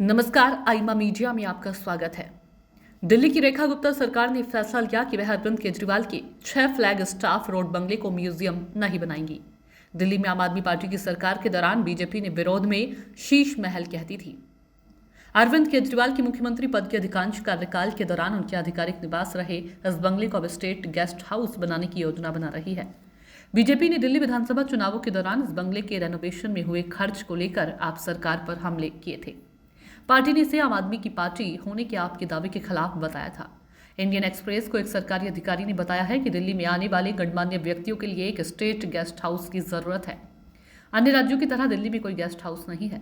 नमस्कार, आईमा मीडिया में आपका स्वागत है। दिल्ली की रेखा गुप्ता सरकार ने फैसला लिया कि वह अरविंद केजरीवाल के 6 फ्लैग स्टाफ रोड बंगले को म्यूजियम नहीं बनाएंगी। दिल्ली में आम आदमी पार्टी की सरकार के दौरान बीजेपी ने विरोध में शीश महल कहती थी। अरविंद केजरीवाल के मुख्यमंत्री पद के अधिकांश कार्यकाल के दौरान उनके आधिकारिक निवास रहे इस बंगले को अब स्टेट गेस्ट हाउस बनाने की योजना बना रही है। बीजेपी ने दिल्ली विधानसभा चुनावों के दौरान इस बंगले के रेनोवेशन में हुए खर्च को लेकर आप सरकार पर हमले किए थे। पार्टी ने इसे आम आदमी की पार्टी होने के आपके दावे के खिलाफ बताया था। इंडियन एक्सप्रेस को एक सरकारी अधिकारी ने बताया है कि दिल्ली में आने वाले गणमान्य व्यक्तियों के लिए एक स्टेट गेस्ट हाउस की जरूरत है। अन्य राज्यों की तरह दिल्ली में कोई गेस्ट हाउस नहीं है।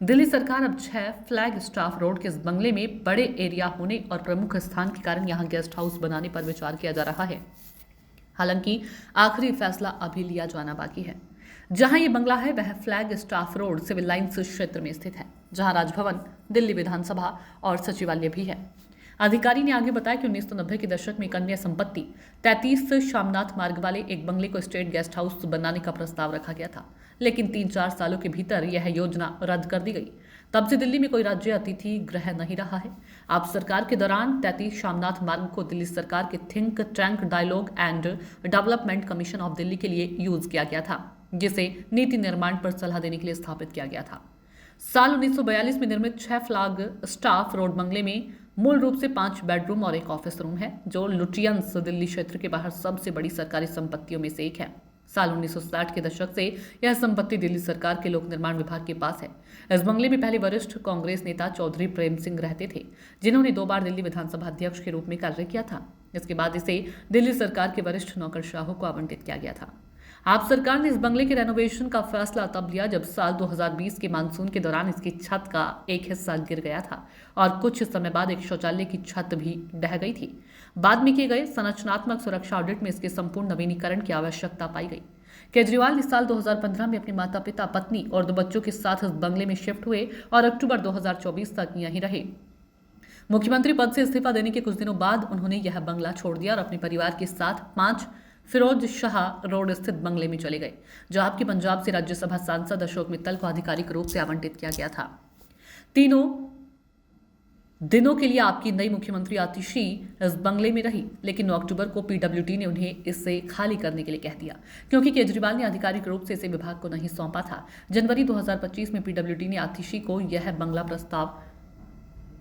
दिल्ली सरकार अब 6 फ्लैग स्टाफ रोड के इस बंगले में बड़े एरिया होने और प्रमुख स्थान के कारण यहां गेस्ट हाउस बनाने पर विचार किया जा रहा है। हालांकि आखिरी फैसला अभी लिया जाना बाकी है। जहां ये बंगला है वह flag staff road civil lines क्षेत्र में स्थित है, जहां राजभवन, दिल्ली विधानसभा और सचिवालय भी है। अधिकारी ने आगे बताया कि 1990 के दशक में एक अन्य संपत्ति 33 शामनाथ मार्ग वाले एक बंगले को स्टेट गेस्ट हाउस बनाने का प्रस्ताव रखा गया था, लेकिन 3-4 सालों के भीतर यह योजना रद्द कर दी गई। तब से दिल्ली में कोई राज्य अतिथि गृह नहीं रहा है। आप सरकार के दौरान 33 शामनाथ मार्ग को दिल्ली सरकार के think tank dialogue and development commission of Delhi के लिए यूज किया गया था, जिसे नीति निर्माण पर सलाह देने के लिए स्थापित किया गया था। साल 1942 में निर्मित 6 फ्लैग स्टाफ रोड बंगले में मूल रूप से 5 बेडरूम और एक ऑफिस रूम है, जो लुटियंस दिल्ली क्षेत्र के बाहर सबसे बड़ी सरकारी संपत्तियों में से एक है। साल 1960 के दशक से यह संपत्ति दिल्ली सरकार के लोक निर्माण विभाग के पास है। इस बंगले में पहले वरिष्ठ कांग्रेस नेता चौधरी प्रेम सिंह रहते थे, जिन्होंने 2 बार दिल्ली विधानसभा अध्यक्ष के रूप में कार्य किया था। इसके बाद इसे दिल्ली सरकार के वरिष्ठ नौकरशाहों को आवंटित किया गया था। आप सरकार ने इस बंगले के रेनोवेशन का फैसला तब लिया जब साल 2020 के मानसून के दौरान इसकी छत का एक हिस्सा गिर गया था और कुछ समय बाद एक शौचालय की छत भी ढह गई थी। बाद में किए गए संरचनात्मक सुरक्षा ऑडिट में इसके संपूर्ण नवीनीकरण की आवश्यकता पाई गई। केजरीवाल इस साल 2015 में अपने माता पिता, पत्नी और 2 बच्चों के साथ इस बंगले में शिफ्ट हुए और अक्टूबर 2024 तक यहीं रहे। मुख्यमंत्री पद से इस्तीफा देने के कुछ दिनों बाद उन्होंने यह बंगला छोड़ दिया और अपने परिवार के साथ 5 फिरोज शाह रोड स्थित बंगले में चले गए, जो आपके पंजाब से राज्यसभा सांसद अशोक मित्तल को आधिकारिक रूप से आवंटित किया गया था। 3 दिनों के लिए आपकी नई मुख्यमंत्री आतिशी इस बंगले में रही, लेकिन 9 अक्टूबर को पीडब्ल्यूडी ने उन्हें इससे खाली करने के लिए कह दिया, क्योंकि केजरीवाल ने आधिकारिक रूप से इसे विभाग को नहीं सौंपा था। जनवरी 2025 में पीडब्ल्यूडी ने आतिशी को यह बंगला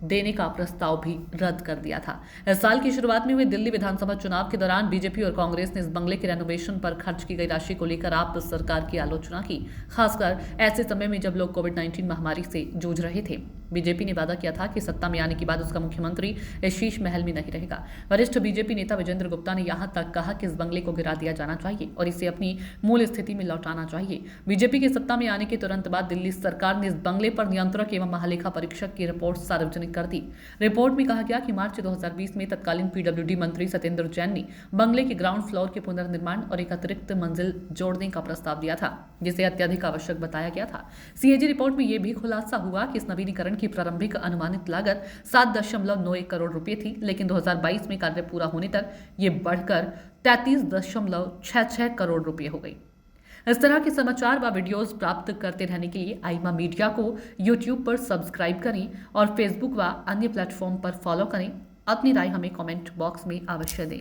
देने का प्रस्ताव भी रद्द कर दिया था। इस साल की शुरुआत में हुए दिल्ली विधानसभा चुनाव के दौरान बीजेपी और कांग्रेस ने इस बंगले के रेनोवेशन पर खर्च की गई राशि को लेकर आप सरकार की आलोचना की, खासकर ऐसे समय में जब लोग कोविड-19 महामारी से जूझ रहे थे। बीजेपी ने वादा किया था कि सत्ता में आने के बाद उसका मुख्यमंत्री इस शीश महल में नहीं रहेगा। वरिष्ठ बीजेपी नेता विजेंद्र गुप्ता ने यहां तक कहा कि इस बंगले को गिरा दिया जाना चाहिए और इसे अपनी मूल स्थिति में लौटाना चाहिए। बीजेपी के सत्ता में आने के तुरंत बाद दिल्ली सरकार ने इस बंगले पर नियंत्रक एवं महालेखा परीक्षक की रिपोर्ट सार्वजनिक कर दी। रिपोर्ट में कहा गया कि मार्च 2020 में तत्कालीन पीडब्ल्यूडी मंत्री सत्येंद्र जैन ने बंगले के ग्राउंड फ्लोर के पुनर्निर्माण और एक अतिरिक्त मंजिल जोड़ने का प्रस्ताव दिया था, जिसे अत्यधिक आवश्यक बताया गया था। सीएजी रिपोर्ट में यह भी खुलासा हुआ कि इस नवीनीकरण की प्रारंभिक अनुमानित लागत 7.91 करोड़ रुपए थी, लेकिन 2022 में कार्य पूरा होने तक ये बढ़कर 33.66 करोड़ रुपए हो गई। इस तरह के समाचार व वीडियोस प्राप्त करते रहने के लिए आईमा मीडिया को यूट्यूब पर सब्सक्राइब करें और फेसबुक व अन्य प्लेटफॉर्म पर फॉलो करें। अपनी राय हमें कमेंट बॉक्स में अवश्य दें।